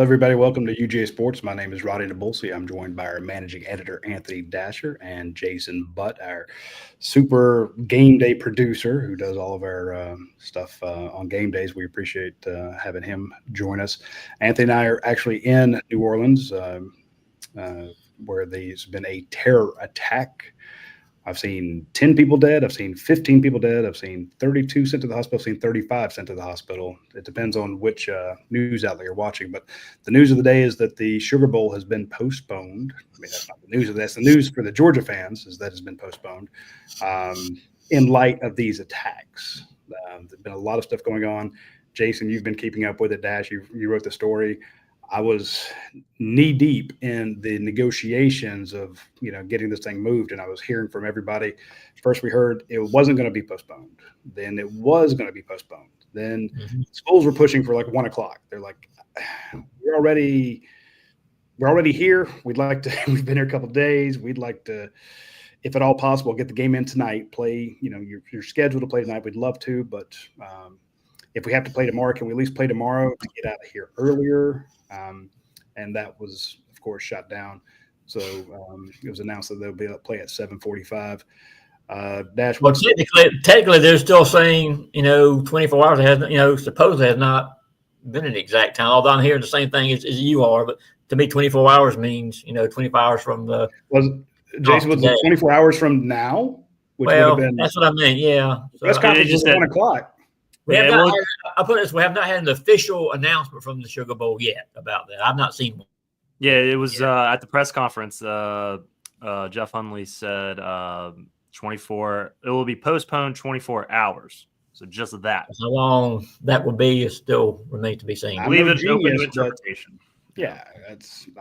Hello, everybody. Welcome to UGA Sports. My name is Roddy Nabulsi. I'm joined by our managing editor, Anthony Dasher, and Jason Butt, our super game day producer who does all of our stuff on game days. We appreciate having him join us. Anthony and I are actually in New Orleans, uh, where there's been a terror attack. I've seen 10 people dead. I've seen 15 people dead. I've seen 32 sent to the hospital. I've seen 35 sent to the hospital. It depends on which news outlet you're watching. But the news of the day is that the Sugar Bowl has been postponed. I mean, that's not the news of this. The news for the Georgia fans is that it's been postponed in light of these attacks. There's been a lot of stuff going on. Jason, you've been keeping up with it. Dash, you wrote the story. I was knee deep in the negotiations of, getting this thing moved. And I was hearing from everybody. First, we heard it wasn't going to be postponed. Then it was going to be postponed. Then schools were pushing for like 1:00. They're like, we're already here. We'd like to, we've been here a couple of days. We'd like to, if at all possible, get the game in tonight, play, you're scheduled to play tonight. We'd love to, but if we have to play tomorrow, can we at least play tomorrow to get out of here earlier? And that was, of course, shot down. So it was announced that they'll be able to play at 7:45. Dash. Well, technically, they're still saying 24 hours. It hasn't, supposedly has not been an exact time. Although I'm hearing the same thing as you are, but to me, 24 hours means 24 hours from the. Jason, was it 24 hours from now? Which would have been, that's what I meant. Yeah. So press conference is at 1:00. I put it this way: we have not had an official announcement from the Sugar Bowl yet about that. I've not seen one. Yeah, it was at the press conference. Jeff Hundley said 24. It will be postponed 24 hours. So just that. How long that will be is still remains to be seen. I leave it open to interpretation. Yeah,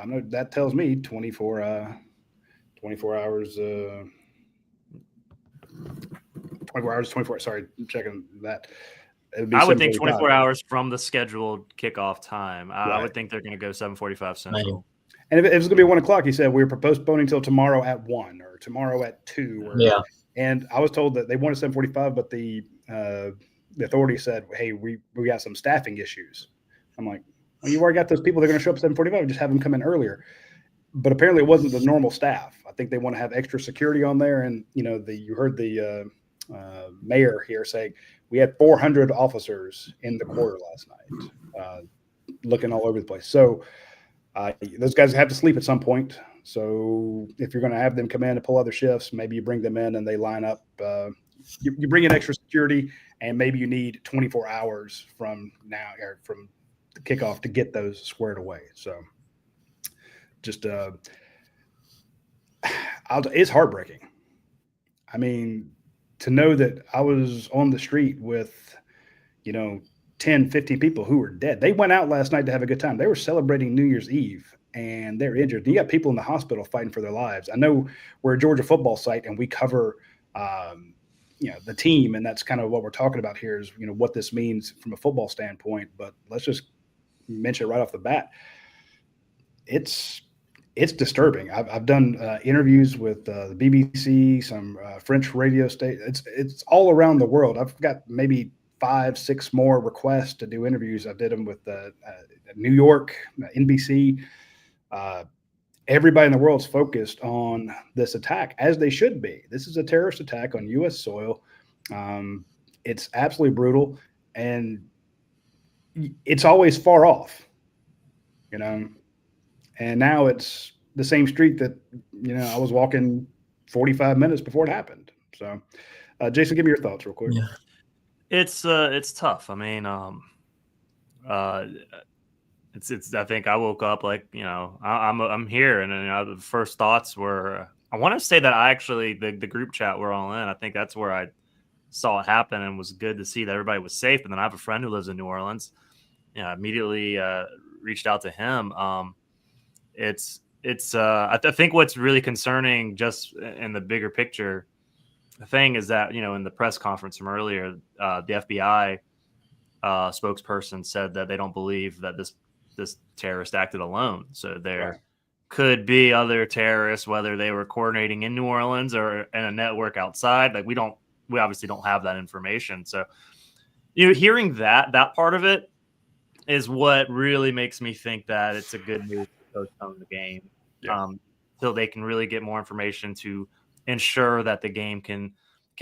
I know that tells me 24 hours. 24 hours. 24. Sorry, I'm checking that. I would think 24 hours from the scheduled kickoff time. Right. I would think they're going to go 7:45 Central. And if it was going to be 1:00, he said we were postponing until tomorrow at 1 or tomorrow at 2. And I was told that they wanted 7:45, but the authority said, "Hey, we got some staffing issues." I'm like, "Well, you already got those people that are going to show up at 7:45. Just have them come in earlier." But apparently, it wasn't the normal staff. I think they want to have extra security on there, and you heard the mayor here saying we had 400 officers in the quarter last night, looking all over the place. So those guys have to sleep at some point. So if you're going to have them come in and pull other shifts, maybe you bring them in and they line up. You bring in extra security, and maybe you need 24 hours from now or from the kickoff to get those squared away. So just it's heartbreaking. I mean, to know that I was on the street with, 10, 15 people who were dead. They went out last night to have a good time. They were celebrating New Year's Eve, and they're injured. You got people in the hospital fighting for their lives. I know we're a Georgia football site, and we cover, the team, and that's kind of what we're talking about here is, what this means from a football standpoint. But let's just mention it right off the bat. It's disturbing. I've done interviews with the BBC, some French radio stations. It's all around the world. I've got maybe 5, 6 more requests to do interviews. I did them with New York, NBC. Everybody in the world's focused on this attack, as they should be. This is a terrorist attack on U.S. soil. It's absolutely brutal, and it's always far off, And now it's the same street that, I was walking 45 minutes before it happened. So, Jason, give me your thoughts real quick. Yeah. It's tough. I mean, it's. I think I woke up like, I'm here, and the first thoughts were, I want to say that I actually the group chat we're all in. I think that's where I saw it happen, and was good to see that everybody was safe. And then I have a friend who lives in New Orleans. Immediately reached out to him. I think what's really concerning, just in the bigger picture, the thing is that, in the press conference from earlier, the FBI spokesperson said that they don't believe that this terrorist acted alone. So there could be other terrorists, whether they were coordinating in New Orleans or in a network outside. Like we obviously don't have that information. So, hearing that part of it, is what really makes me think that it's a good move to postpone the game so they can really get more information to ensure that the game can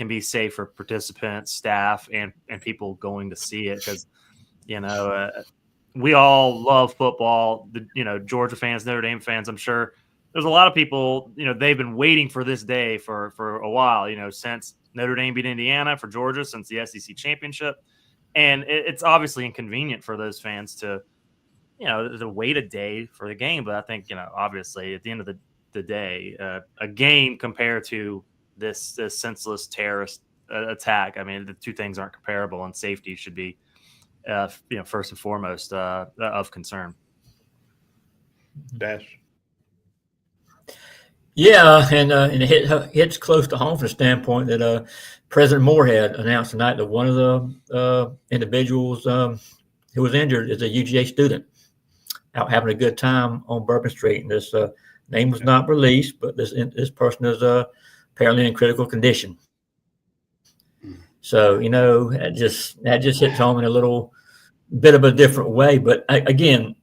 be safe for participants, staff, and people going to see it. Because we all love football. Georgia fans, Notre Dame fans. I'm sure there's a lot of people. They've been waiting for this day for a while. Since Notre Dame beat Indiana, for Georgia since the SEC championship, and it's obviously inconvenient for those fans to wait a day for the game. But I think obviously at the end of the day, a game compared to this senseless terrorist attack. I mean, the two things aren't comparable, and safety should be first and foremost of concern. Dash. Yeah, and it hits close to home from the standpoint that President Moorhead announced tonight that one of the individuals who was injured is a UGA student out having a good time on Bourbon Street. And this name was not released, but this person is apparently in critical condition. So, that just hits home in a little bit of a different way. But again,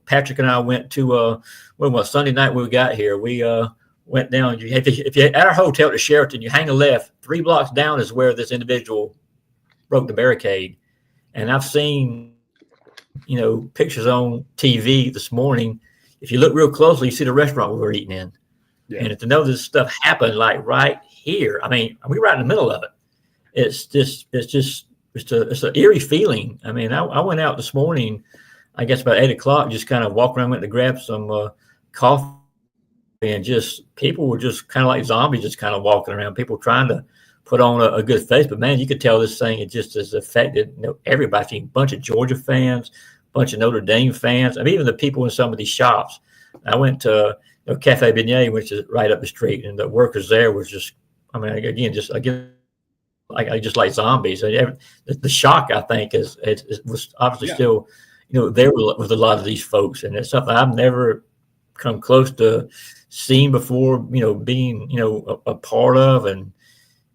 Patrick and I went to Sunday night when we got here. We went down. If you're at our hotel at Sheraton, you hang a left. 3 blocks down is where this individual broke the barricade. And I've seen, pictures on TV this morning. If you look real closely, you see the restaurant we were eating in. Yeah. And to know this stuff happened like right here, I mean, we're right in the middle of it. It's an eerie feeling. I mean, I went out this morning, I guess about 8 o'clock, just kind of walked around, went to grab some coffee, and just people were just kind of like zombies, just kind of walking around. People trying to put on a good face, but man, you could tell this thing, it just has affected everybody. A bunch of Georgia fans, a bunch of Notre Dame fans. I mean, even the people in some of these shops. I went to Cafe Beignet, which is right up the street, and the workers there was just, I mean, again, just like zombies. The shock, I think, was obviously still, there with a lot of these folks, and it's something I've never come close to seeing before. Being a part of, and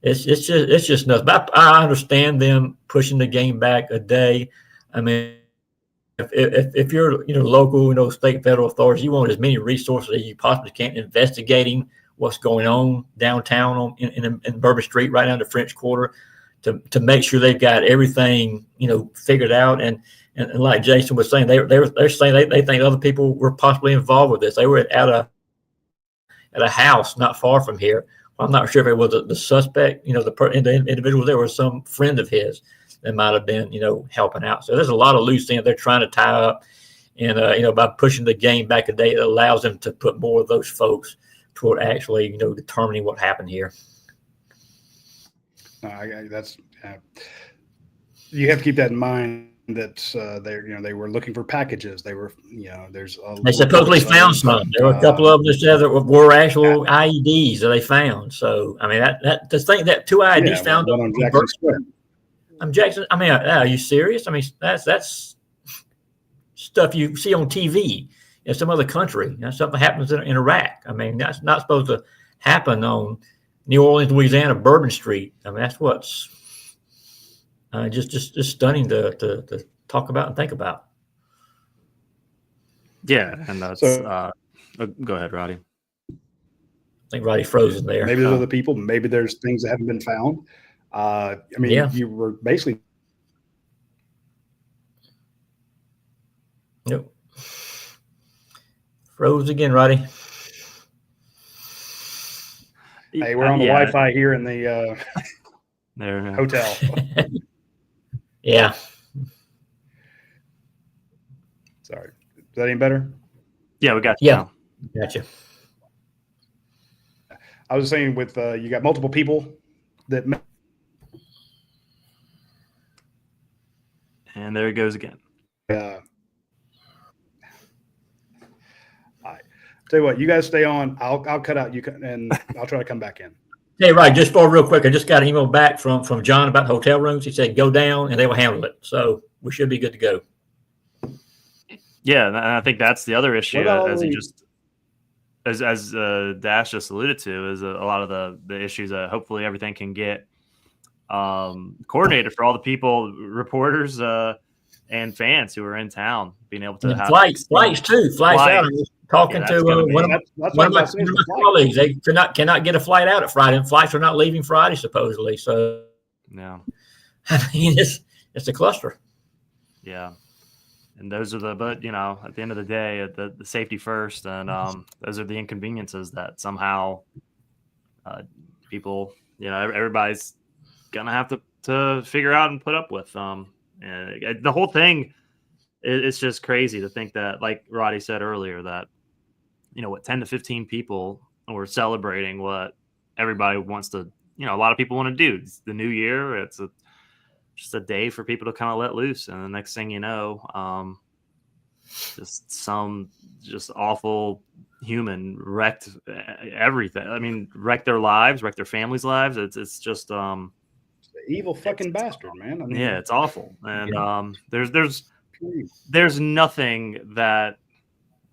it's just nuts. But I understand them pushing the game back a day. I mean, if you're local, state, federal authorities, you want as many resources as you possibly can investigating what's going on downtown in Bourbon Street, right down to French Quarter, to make sure they've got everything figured out. And like Jason was saying, they're saying they think other people were possibly involved with this. They were at a house not far from here. I'm not sure if it was the suspect, the individual there was some friend of his that might have been helping out. So there's a lot of loose ends they're trying to tie up, and by pushing the game back a day, it allows them to put more of those folks toward actually, determining what happened here. That's you have to keep that in mind. That they were looking for packages. They were, they supposedly found some. There were a couple of them that said that were actual IEDs that they found. So I mean, to think that 2 IEDs found on Jackson Square. Jackson. I mean, are you serious? I mean, that's stuff you see on TV in some other country. Something happens in Iraq. I mean, that's not supposed to happen on New Orleans, Louisiana, Bourbon Street. I mean, that's what's just stunning to talk about and think about. Yeah, and that's go ahead, Roddy. I think Roddy frozen there. Maybe there's other people. Maybe there's things that haven't been found. I mean, you were basically. Nope. Froze again, Roddy. Hey, we're on the Wi-Fi here in the hotel. Yeah. Sorry. Is that any better? Yeah, we got you. Yeah. Gotcha. I was saying with you got multiple people that. And there it goes again. All right. Tell you what, you guys stay on. I'll cut out and I'll try to come back in. Hey, right. Just for real quick, I just got an email back from John about hotel rooms. He said go down and they will handle it. So we should be good to go. Yeah, and I think that's the other issue, as Dash just alluded to, is a lot of the issues that hopefully everything can get coordinated for all the people, reporters, and fans who are in town being able to And have flights too. Flights out. I was talking Yeah, to that's gonna one be- of That's my what I'm colleagues. They cannot get a flight out at Friday, and flights are not leaving Friday supposedly. So Yeah. I mean, it's a cluster. Yeah. And those are but at the end of the day, the safety first, and those are the inconveniences that somehow people, everybody's gonna have to figure out and put up with. And the whole thing, it's just crazy to think that, like Roddy said earlier, that 10 to 15 people were celebrating what everybody wants to. A lot of people want to do. It's the new year. It's just a day for people to kind of let loose, and the next thing you know, just awful human wrecked everything. I mean, wrecked their lives, wrecked their families' lives. It's just evil fucking bastard, man. I mean, yeah, it's awful. And there's nothing that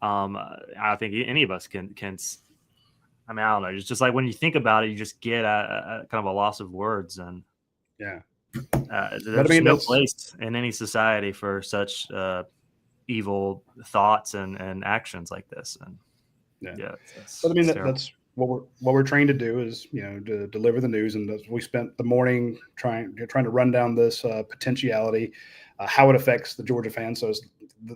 I think any of us can. I mean, I don't know. It's just like when you think about it, you just get a kind of a loss of words, and yeah. there's no place in any society for such evil thoughts and actions like this. And but I mean, that's what we're trained to do is to deliver the news, and we spent the morning trying to run down this potentiality, how it affects the Georgia fans. So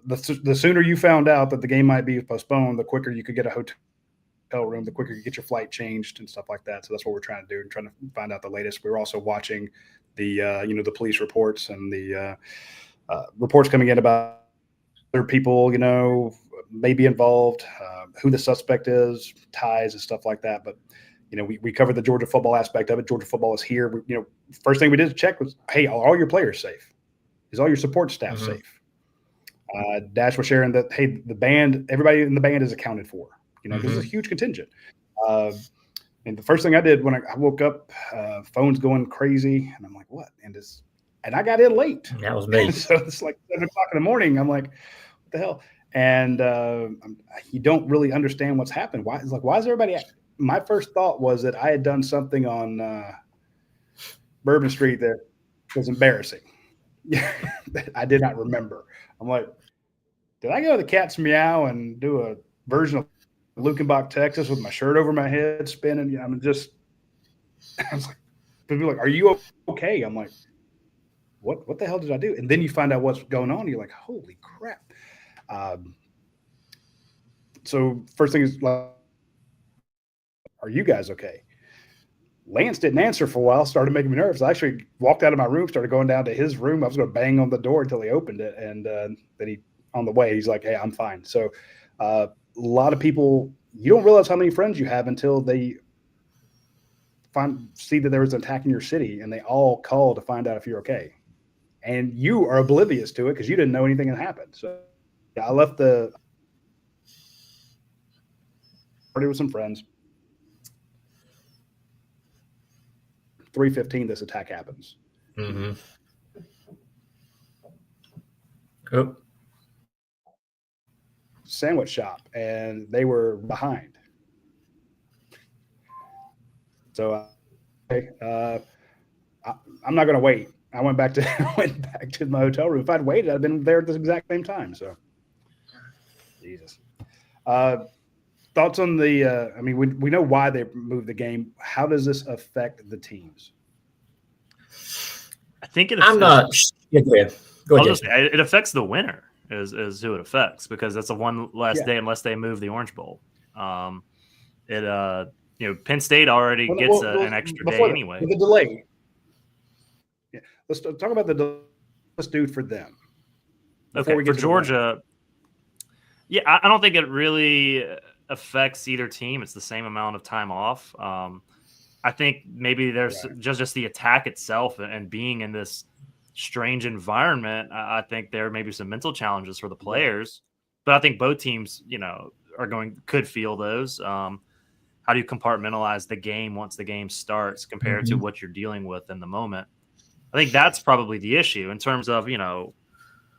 the sooner you found out that the game might be postponed, the quicker you could get a hotel room, the quicker you get your flight changed and stuff like that. So that's what we're trying to do, and trying to find out the latest. We're also watching the the police reports and the reports coming in about other people may be involved, who the suspect is, ties and stuff like that. But we covered the Georgia football aspect of it. Georgia football is here. First thing we did to check was, hey, are all your players safe? Is all your support staff safe? Dash was sharing that, hey, the band, everybody in the band is accounted for. This is a huge contingent. And the first thing I did when I woke up, phone's going crazy, and I'm like, what? And I got in late. That was me. So it's like 7 o'clock in the morning. I'm like, what the hell? And you don't really understand what's happened. Why is everybody? My first thought was that I had done something on Bourbon Street that was embarrassing. That I did not remember. I'm like, did I go to the Cat's Meow and do a version of Lukenbach, Texas, with my shirt over my head spinning? I was like, people are like, are you okay? I'm like, what the hell did I do? And then you find out what's going on. You're like, holy crap. So first thing is, like, are you guys okay? Lance didn't answer for a while, started making me nervous. I actually walked out of my room, started going down to his room. I was going to bang on the door until he opened it. And then on the way, he's like, hey, I'm fine. So a lot of people, you don't realize how many friends you have until they see that there was an attack in your city, and they all call to find out if you're okay. And you are oblivious to it because you didn't know anything had happened. So I left the party with some friends. 3:15, this attack happens. Oh. Sandwich shop, and they were behind. So I'm not going to wait. I went back to my hotel room. If I'd waited, I'd been there at the exact same time. So, Jesus. Thoughts on the? I mean, we know why they moved the game. How does this affect the teams? I think I'm not. Yeah, go ahead. Go ahead. It affects the winner. Is who it affects, because that's a one less day unless they move the Orange Bowl. Penn State already gets an extra day anyway. The delay. Yeah, let's talk about the delay. Let's do it for them. Okay, for Georgia. Yeah, I don't think it really affects either team. It's the same amount of time off. I think maybe there's just the attack itself and being in this strange environment. I think there may be some mental challenges for the players, but I think both teams, could feel those. How do you compartmentalize the game once the game starts compared to what you're dealing with in the moment? I think that's probably the issue in terms of,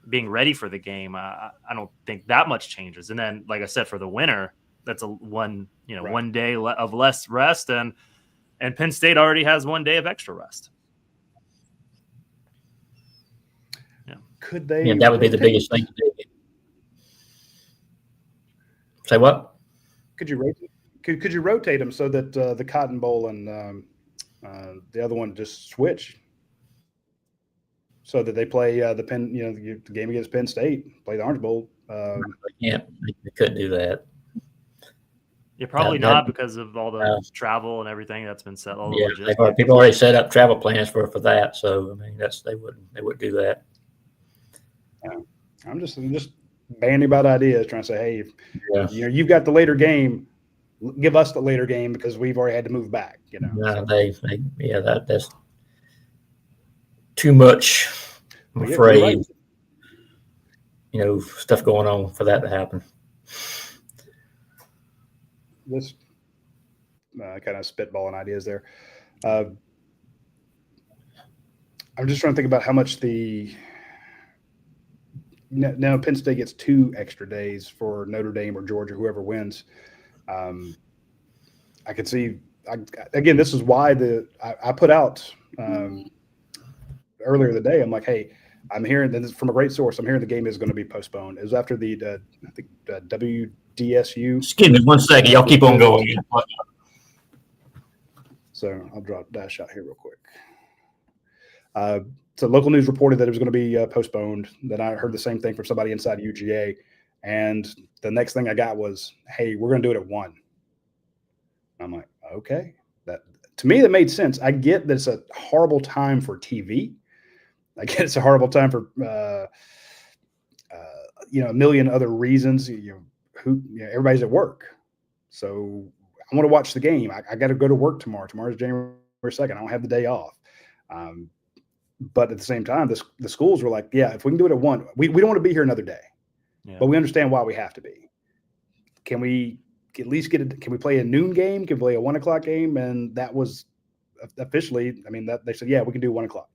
being ready for the game. I don't think that much changes. And then, like I said, for the winner, that's one day of less rest, and Penn State already has 1 day of extra rest. could they? Yeah, that would be the biggest thing to do. Say what? Could you rotate? Could you rotate them so that the Cotton Bowl and the other one just switch, so that they play the game against Penn State, play the Orange Bowl? They couldn't do that. Yeah, probably not because of all the travel and everything that's been set. People already set up travel plans for that. So I mean, they wouldn't do that. I'm just bandy about ideas, trying to say, hey, you've got the later game, give us the later game because we've already had to move back. That's too much. I'm afraid. Right. Stuff going on for that to happen. This kind of spitballing ideas there. I'm just trying to think about how much now Penn State gets 2 extra days for Notre Dame or Georgia, whoever wins. I could see again. This is why I put out earlier in the day. I'm like, hey, I'm hearing this from a great source. I'm hearing the game is going to be postponed. It was after the WDSU. Excuse me 1 second. Y'all keep on going. So I'll drop dash out here real quick. So local news reported that it was going to be postponed. Then I heard the same thing from somebody inside UGA. And the next thing I got was, hey, we're going to do it at 1. I'm like, okay. To me, that made sense. I get that it's a horrible time for TV. I get it's a horrible time for, a million other reasons. Everybody's at work. So I want to watch the game. I got to go to work tomorrow. Tomorrow's January 2nd. I don't have the day off. But at the same time, the schools were like, yeah, if we can do it at 1, we don't want to be here another day. Yeah. But we understand why we have to be. Can we at least can we play a noon game? Can we play a 1 o'clock game? And that was officially, they said, yeah, we can do 1 o'clock.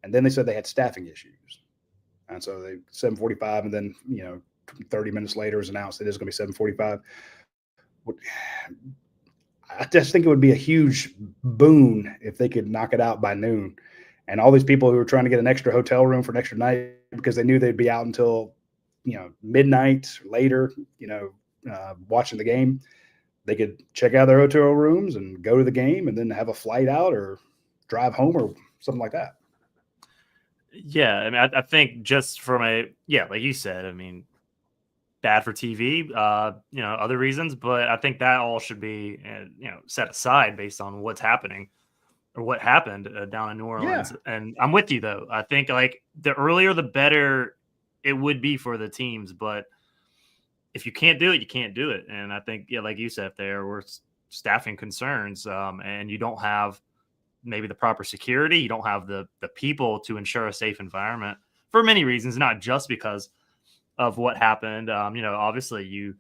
And then they said they had staffing issues. And so they 7:45, and then 30 minutes later it was announced it is going to be 7:45. I just think it would be a huge boon if they could knock it out by noon. And all these people who were trying to get an extra hotel room for an extra night because they knew they'd be out until midnight later, watching the game, they could check out their hotel rooms and go to the game and then have a flight out or drive home or something like that. Yeah, I think just from like you said, bad for TV, other reasons, but I think that all should be, set aside based on what's happening or what happened down in New Orleans. Yeah. And I'm with you though. I think like the earlier, the better it would be for the teams, but if you can't do it, you can't do it. And I think, like you said, if there were staffing concerns, and you don't have maybe the proper security, you don't have the people to ensure a safe environment for many reasons, not just because of what happened. Obviously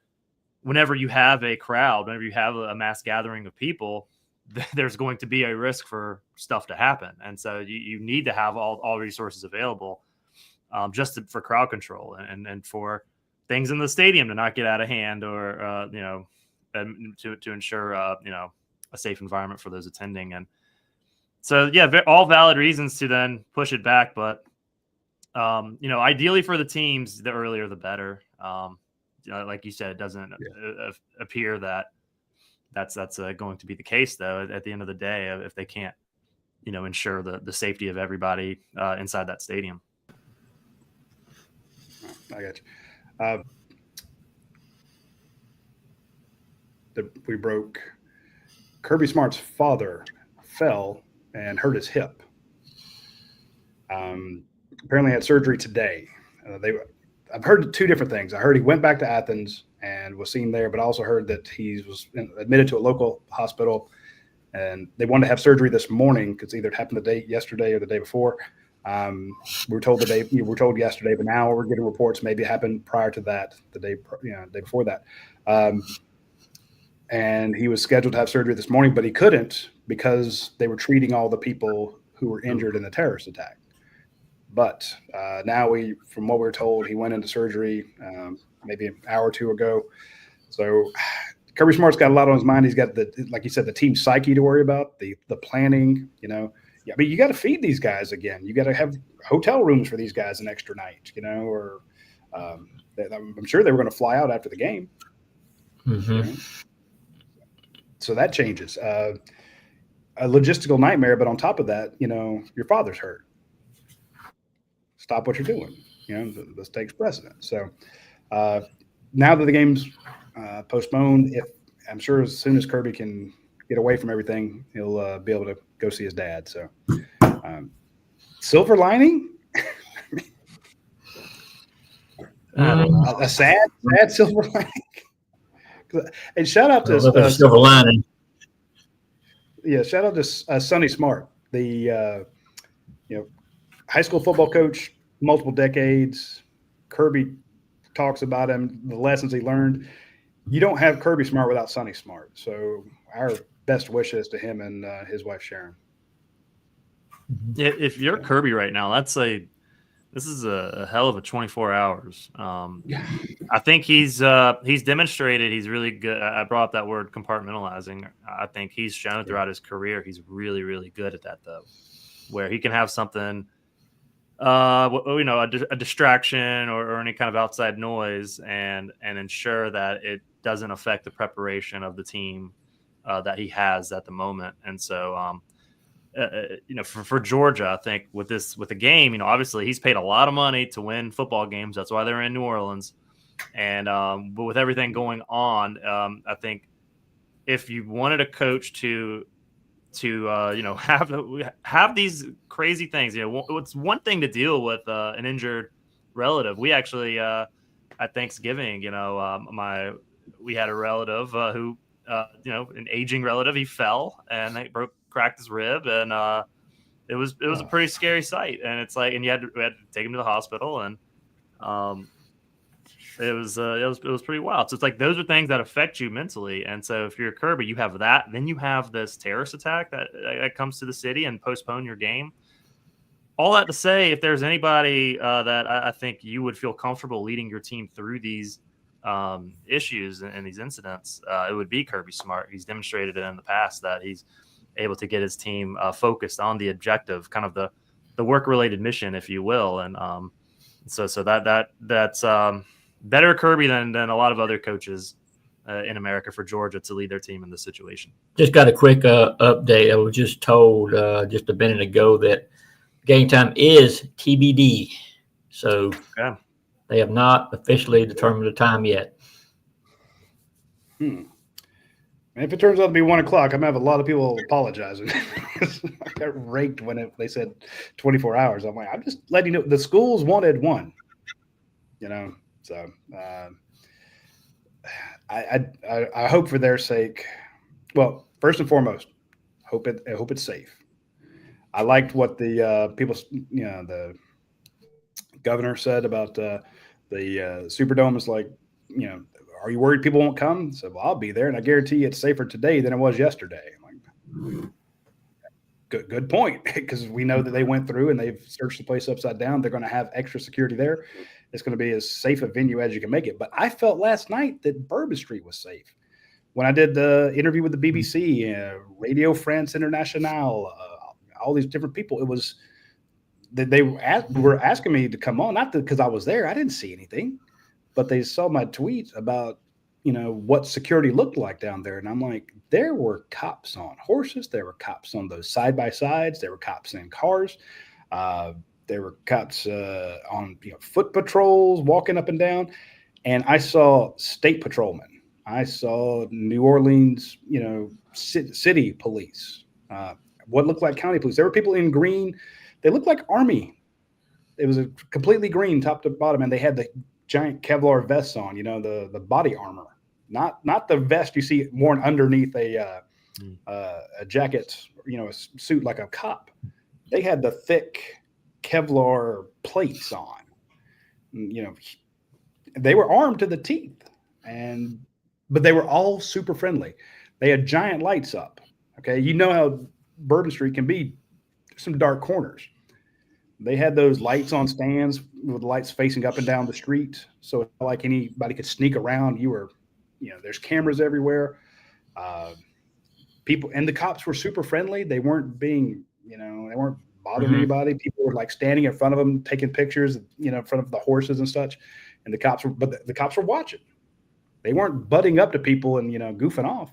whenever you have a crowd, whenever you have a mass gathering of people, there's going to be a risk for stuff to happen. And so you need to have all resources available, for crowd control and for things in the stadium to not get out of hand, or to ensure a safe environment for those attending. And so all valid reasons to then push it back, but ideally for the teams, the earlier the better. Like you said, it doesn't appear that that's going to be the case though. At the end of the day, if they can't ensure the safety of everybody inside that stadium. I got you. We broke. Kirby Smart's father fell and hurt his hip. Apparently had surgery today. I've heard 2 different things. I heard he went back to Athens and was seen there, but I also heard that he was admitted to a local hospital, and they wanted to have surgery this morning because either it happened yesterday or the day before. We were told yesterday, but now we're getting reports maybe it happened prior to that, the day before that. And he was scheduled to have surgery this morning, but he couldn't because they were treating all the people who were injured in the terrorist attack. But now from what we're told, he went into surgery maybe an hour or 2 ago. So Kirby Smart's got a lot on his mind. He's got like you said, the team psyche to worry about, the planning, Yeah, but you got to feed these guys again. You got to have hotel rooms for these guys an extra night, or I'm sure they were going to fly out after the game. Mm-hmm. So that changes. A logistical nightmare, but on top of that, your father's hurt. Stop what you're doing. This takes precedent. So now that the game's postponed, I'm sure as soon as Kirby can get away from everything, he'll be able to go see his dad. So silver lining, a sad silver lining. And shout out to silver lining. Yeah, shout out to Sonny Smart, the high school football coach, multiple decades. Kirby talks about him, the lessons he learned. You don't have Kirby Smart without Sonny Smart. So our best wishes to him and his wife Sharon. Yeah, if you're Kirby right now, this is a hell of a 24 hours. I think he's demonstrated he's really good. I brought up that word compartmentalizing. I think he's shown throughout his career he's really, really good at that, though, where he can have something, a distraction or any kind of outside noise and ensure that it doesn't affect the preparation of the team that he has at the moment. And so, for Georgia, I think with the game, obviously he's paid a lot of money to win football games. That's why they're in New Orleans. And but with everything going on, I think if you wanted a coach to have these crazy things, it's one thing to deal with an injured relative. We actually at Thanksgiving, we had a relative who an aging relative. He fell and they cracked his rib, and it was a pretty scary sight. And it's like, and we had to take him to the hospital, and it was pretty wild. So it's like those are things that affect you mentally. And so if you're Kirby, you have that. Then you have this terrorist attack that comes to the city and postpone your game. All that to say, if there's anybody that I think you would feel comfortable leading your team through these issues and these incidents, it would be Kirby Smart. He's demonstrated it in the past that he's able to get his team focused on the objective, kind of the work-related mission, if you will. And so that's better Kirby than a lot of other coaches in America for Georgia to lead their team in this situation. Just got a quick update. I was just told just a minute ago that game time is TBD. So they have not officially determined the time yet. And if it turns out to be 1:00, I'm gonna have a lot of people apologizing. I got raked when they said 24 hours. I'm like, I'm just letting you know the schools wanted 1. So I hope for their sake. Well, first and foremost, I hope it's safe. I liked what the the governor said about the Superdome. Is like, are you worried people won't come? I said, well, I'll be there, and I guarantee you it's safer today than it was yesterday. I'm like, good point, because we know that they went through and they've searched the place upside down. They're going to have extra security there. It's going to be as safe a venue as you can make it. But I felt last night that Bourbon Street was safe. When I did the interview with the BBC, Radio France Internationale, all these different people, it was that they were asking me to come on, not because I was there. I didn't see anything, but they saw my tweets about, what security looked like down there. And I'm like, there were cops on horses. There were cops on those side-by-sides. There were cops in cars. There were cops on foot patrols walking up and down. And I saw state patrolmen. I saw New Orleans, city police, what looked like county police. There were people in green. They looked like Army. It was a completely green top to bottom. And they had the giant Kevlar vests on, the body armor, not the vest you see worn underneath a jacket, a suit like a cop. They had the thick Kevlar plates on. They were armed to the teeth, but they were all super friendly. They had giant lights up. Okay, how Bourbon Street can be some dark corners. They had those lights on stands with lights facing up and down the street. So like anybody could sneak around. There's cameras everywhere. People and the cops were super friendly. They weren't being, they weren't bothering anybody. People were like standing in front of them, taking pictures, in front of the horses and such. And the cops were watching. They weren't butting up to people and, goofing off.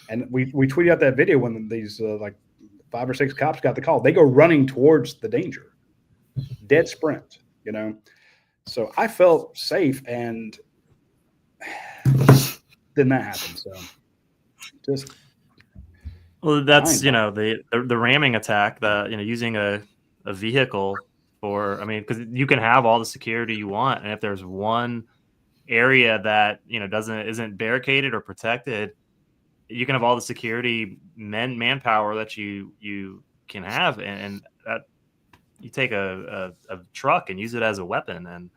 And we tweeted out that video when these like 5 or 6 cops got the call. They go running towards the danger, dead sprint, So I felt safe, and did not happen. So just. Well, that's, the ramming attack, using a vehicle because you can have all the security you want. And if there's one area that, isn't barricaded or protected, you can have all the security manpower that you can have. And that you take a truck and use it as a weapon. And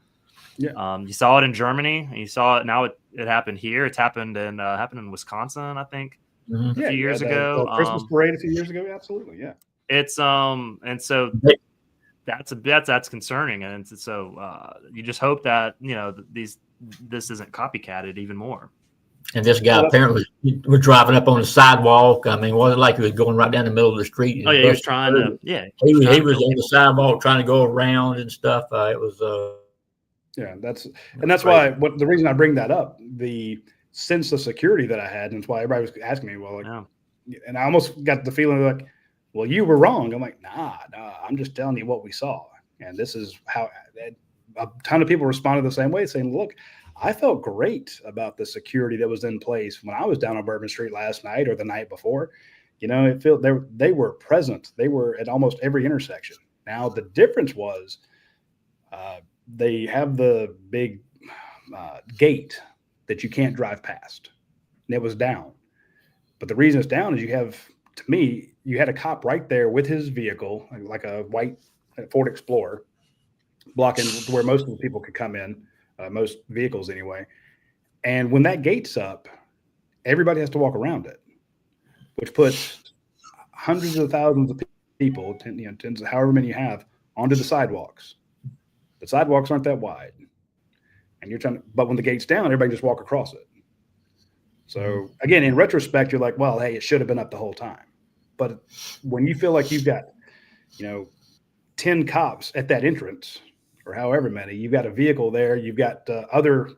you saw it in Germany, and you saw it. Now it happened here. It's happened in Wisconsin, I think. A few years ago, the Christmas parade a few years ago. Absolutely. Yeah. It's and so that's concerning. And so you just hope that, this isn't copycatted even more. And this guy apparently was driving up on the sidewalk. I mean, wasn't like he was going right down the middle of the street. Oh yeah, he was trying to. Yeah, he was on the sidewalk trying to go around and stuff. It was. That's why. The reason I bring that up, the sense of security that I had, and that's why everybody was asking me, and I almost got the feeling like, well, you were wrong. I'm like, nah, I'm just telling you what we saw, and this is how. A ton of people responded the same way, saying, look, I felt great about the security that was in place when I was down on Bourbon Street last night or the night before. It felt they were present. They were at almost every intersection. Now the difference was they have the big gate that you can't drive past, and it was down. But the reason it's down is you had a cop right there with his vehicle, like a white Ford Explorer, blocking where most of the people could come in. Most vehicles anyway. And when that gate's up, everybody has to walk around it, which puts hundreds of thousands of people, tens of however many you have, onto the sidewalks. The sidewalks aren't that wide. And but when the gate's down, everybody just walk across it. So again, in retrospect, you're like, well, hey, it should have been up the whole time. But when you feel like you've got, 10 cops at that entrance, or however many, you've got a vehicle there, you've got other,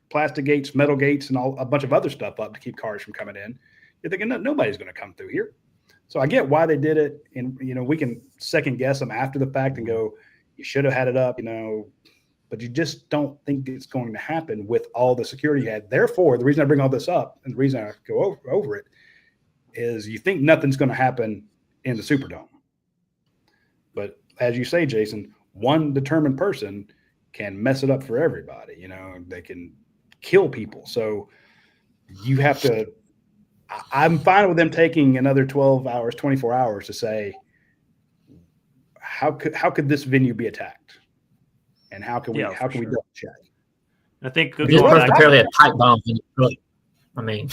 plastic gates, metal gates, and a bunch of other stuff up to keep cars from coming in. You're thinking, no, nobody's going to come through here. So I get why they did it. And, we can second guess them after the fact and go, you should have had it up, but you just don't think it's going to happen with all the security you had. Therefore, the reason I bring all this up and the reason I go over it is you think nothing's going to happen in the Superdome. But as you say, Jason, one determined person can mess it up for everybody. They can kill people. So you have to, I'm fine with them taking another 12 hours, 24 hours to say, how could this venue be attacked? And how can we double check? I think this person apparently had pipe bombs in his truck. I mean,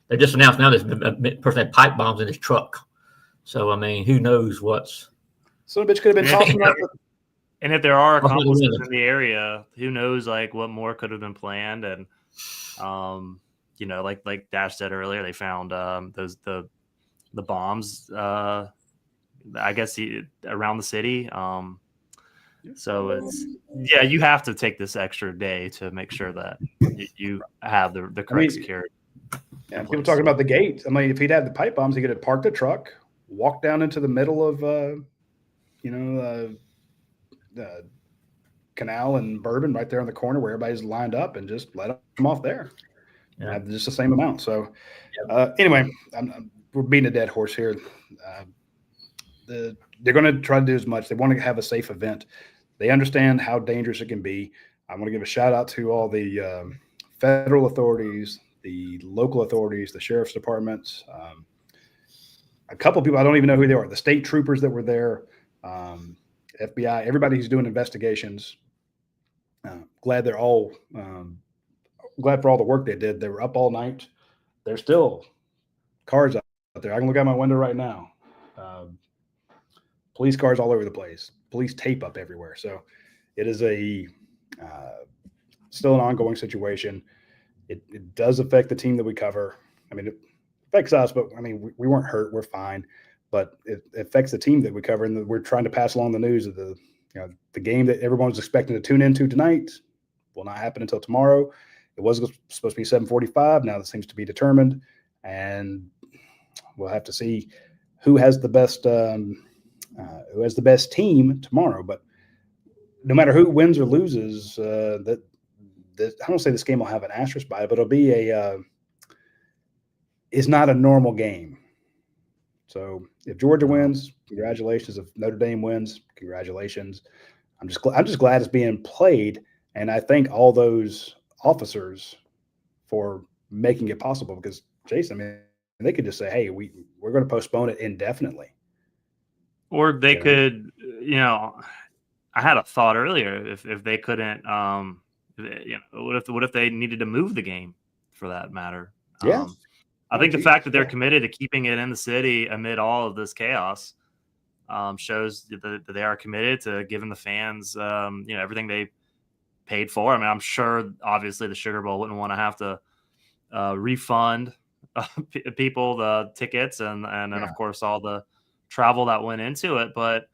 they just announced now this person had pipe bombs in his truck. So, I mean, who knows what's. Some bitch could have been talking about it. And if there are accomplices in the area, who knows, like, what more could have been planned. And, like Dash said earlier, they found the bombs, I guess, around the city. So you have to take this extra day to make sure that you have the correct security. Yeah, people talking about the gate. I mean, if he'd had the pipe bombs, he could have parked the truck, walked down into the middle of, the Canal and Bourbon right there in the corner where everybody's lined up, and just let them off there. Yeah. Have just the same amount. So anyway, we're beating a dead horse here. They're going to try to do as much. They want to have a safe event. They understand how dangerous it can be. I want to give a shout out to all the federal authorities, the local authorities, the sheriff's departments, a couple of people, I don't even know who they are, the state troopers that were there, FBI, everybody who's doing investigations. Glad they're all glad for all the work they did. They were up all night. There's still cars out there. I can look out my window right now. Police cars all over the place. Police tape up everywhere. So it is still an ongoing situation. It does affect the team that we cover. I mean, it affects us, but I mean, we weren't hurt. We're fine. but it affects the team that we cover, and we're trying to pass along the news of the game that everyone was expecting to tune into tonight will not happen until tomorrow. It was supposed to be 7:45. Now that seems to be determined, and we'll have to see who has the best team tomorrow. But no matter who wins or loses, I don't say this game will have an asterisk by it, but it'll be it's not a normal game. So if Georgia wins, congratulations. If Notre Dame wins, congratulations. I'm just glad it's being played, and I thank all those officers for making it possible. Because Jason, I mean, they could just say, "Hey, we're going to postpone it indefinitely," or they could, I had a thought earlier if they couldn't, what if they needed to move the game for that matter? Yeah. I think the fact that they're committed to keeping it in the city amid all of this chaos shows that they are committed to giving the fans, everything they paid for. I mean, I'm sure, obviously, the Sugar Bowl wouldn't want to have to refund people the tickets and of course, all the travel that went into it. But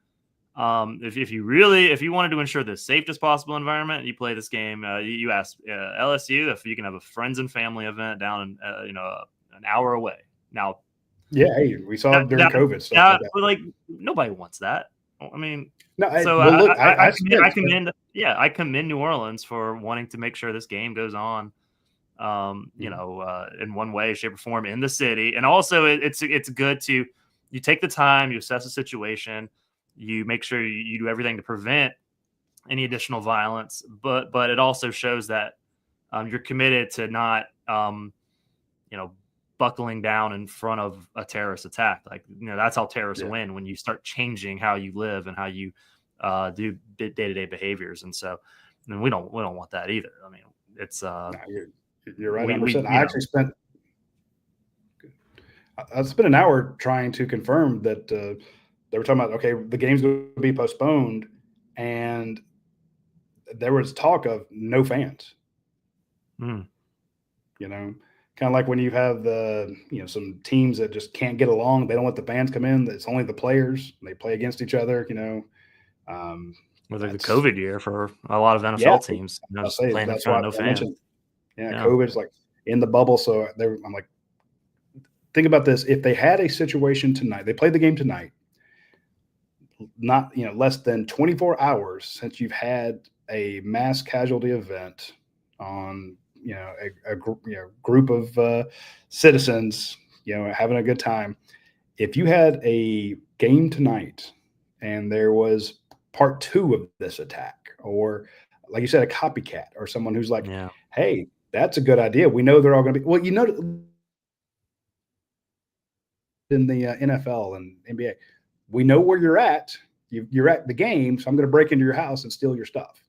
if you wanted to ensure the safest possible environment, you play this game. You ask LSU if you can have a friends and family event down in an hour away. Now, yeah, hey, we saw it during COVID stuff. Like nobody wants that. I mean, no. So look, I commend New Orleans for wanting to make sure this game goes on, in one way, shape, or form in the city. And also, it's good to you take the time, you assess the situation, you make sure you do everything to prevent any additional violence. But it also shows that you're committed to not buckling down in front of a terrorist attack. Like, that's how terrorists win, when you start changing how you live and how you do day-to-day behaviors. And so, we don't want that either. I mean, it's you're right. I spent an hour trying to confirm that they were talking about, okay, the game's going to be postponed, and there was talk of no fans. Kind of like when you have some teams that just can't get along, they don't let the fans come in. It's only the players. They play against each other. Whether the COVID year for a lot of NFL teams, playing in front of no fans. COVID's like in the bubble. So I'm like, think about this. If they had a situation tonight, they played the game tonight, not less than 24 hours since you've had a mass casualty event on a group of citizens having a good time. If you had a game tonight and there was part 2 of this attack, or like you said, a copycat, or someone who's like, hey, that's a good idea, we know they're all going to be in the NFL and NBA, we know where you're at. You're at the game, so I'm going to break into your house and steal your stuff.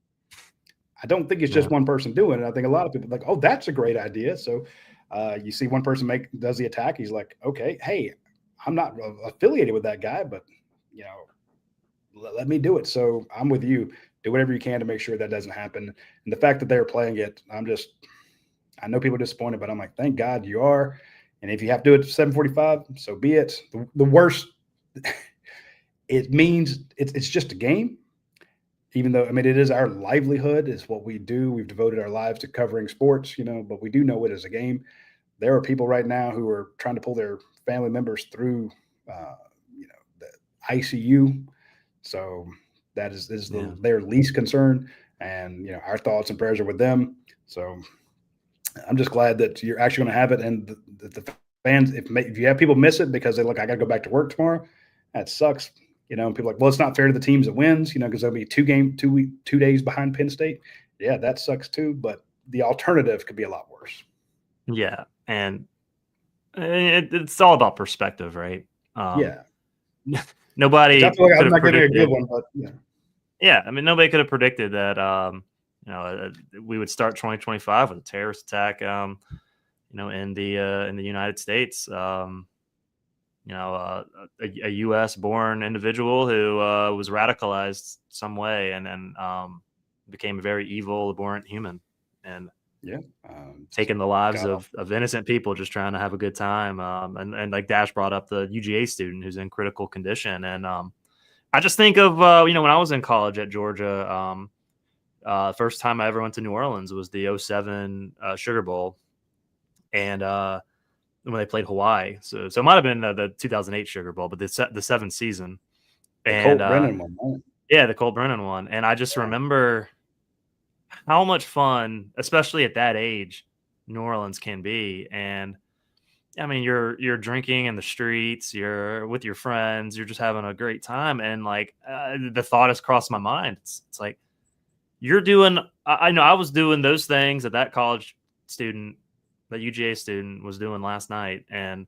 I don't think it's just one person doing it. I think a lot of people are like, oh, that's a great idea. So you see one person does the attack. He's like, okay, hey, I'm not affiliated with that guy, but let me do it. So I'm with you. Do whatever you can to make sure that doesn't happen. And the fact that they're playing it, I know people are disappointed, but I'm like, thank God you are. And if you have to do it at 7:45, so be it. The worst, it means it's just a game. Even though, it is our livelihood, is what we do. We've devoted our lives to covering sports, but we do know it as a game. There are people right now who are trying to pull their family members through, the ICU. So that is their least concern. And, our thoughts and prayers are with them. So I'm just glad that you're actually going to have it. And the fans, if you have people miss it because they look, I got to go back to work tomorrow, that sucks. And people are like, well, it's not fair to the teams that wins, because there'll be 2 days behind Penn State. Yeah, that sucks too. But the alternative could be a lot worse. Yeah. And it's all about perspective, right? Nobody I feel like I'm not getting a good one, but nobody could have predicted that, we would start 2025 with a terrorist attack, in the United States. A U.S.-born individual who was radicalized some way and then became a very evil, abhorrent human. And Yeah. Taking the lives got of innocent people just trying to have a good time. And like Dash brought up the UGA student who's in critical condition. And I just think of, when I was in college at Georgia, first time I ever went to New Orleans was the 07 Sugar Bowl. And when they played Hawaii. So it might have been the 2008 Sugar Bowl, but the 7th season. the Colt Brennan one, right? Yeah, the Colt Brennan one. And I just remember how much fun, especially at that age, New Orleans can be. And I mean, you're drinking in the streets, you're with your friends, you're just having a great time. And like the thought has crossed my mind. It's like you're doing. I know I was doing those things that college student, that UGA student was doing last night, and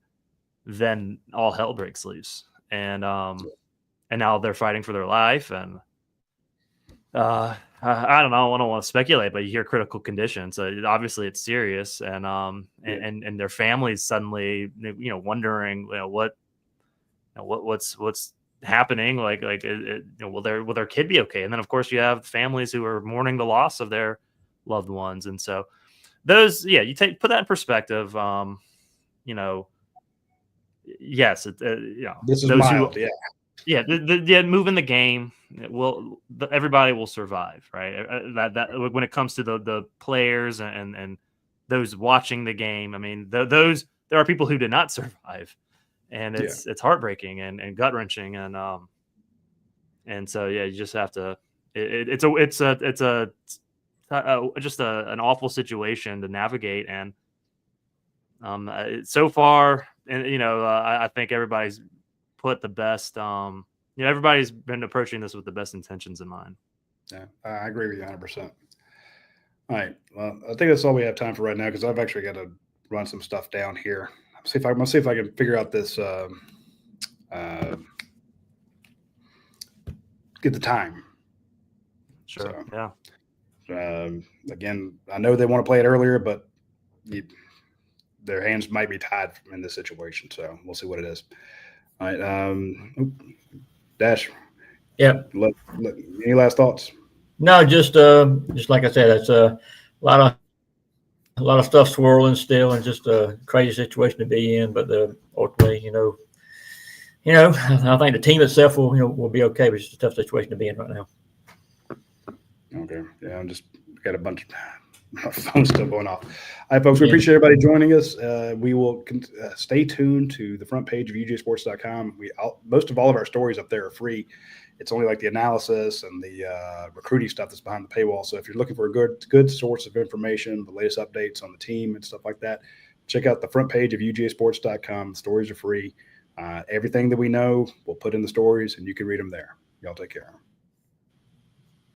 then all hell breaks loose. And now they're fighting for their life. And I don't know. I don't want to speculate, but you hear critical condition, so obviously it's serious. And and their families suddenly, wondering, what's happening. Like will their kid be okay? And then of course you have families who are mourning the loss of their loved ones. And so those, you put that in perspective. Yes, this is those mild, who, moving the game everybody will survive, right? That when it comes to the players and those watching the game, I mean, there are people who did not survive, and it's heartbreaking and gut wrenching, and so you just have to. It's just an awful situation to navigate, and so far, and I think everybody's put the best. Everybody's been approaching this with the best intentions in mind. Yeah, I agree with you 100%. All right. Well, I think that's all we have time for right now because I've actually got to run some stuff down here. I'm gonna see if I can figure out this. Get the time. Sure. So, again, I know they want to play it earlier, but their hands might be tied in this situation. So we'll see what it is. All right. Dash. Yeah. Any last thoughts? No, just like I said, it's a lot of stuff swirling still, and just a crazy situation to be in. But ultimately, I think the team itself will be okay. But it's just a tough situation to be in right now. Okay. Yeah, I'm just got a bunch of phones still going off. All right, folks, we appreciate everybody joining us. We will stay tuned to the front page of UGAsports.com. Most of all of our stories up there are free. It's only like the analysis and the recruiting stuff that's behind the paywall. So if you're looking for a good source of information, the latest updates on the team and stuff like that, check out the front page of UGAsports.com. The stories are free. Everything that we know, we'll put in the stories, and you can read them there. Y'all take care.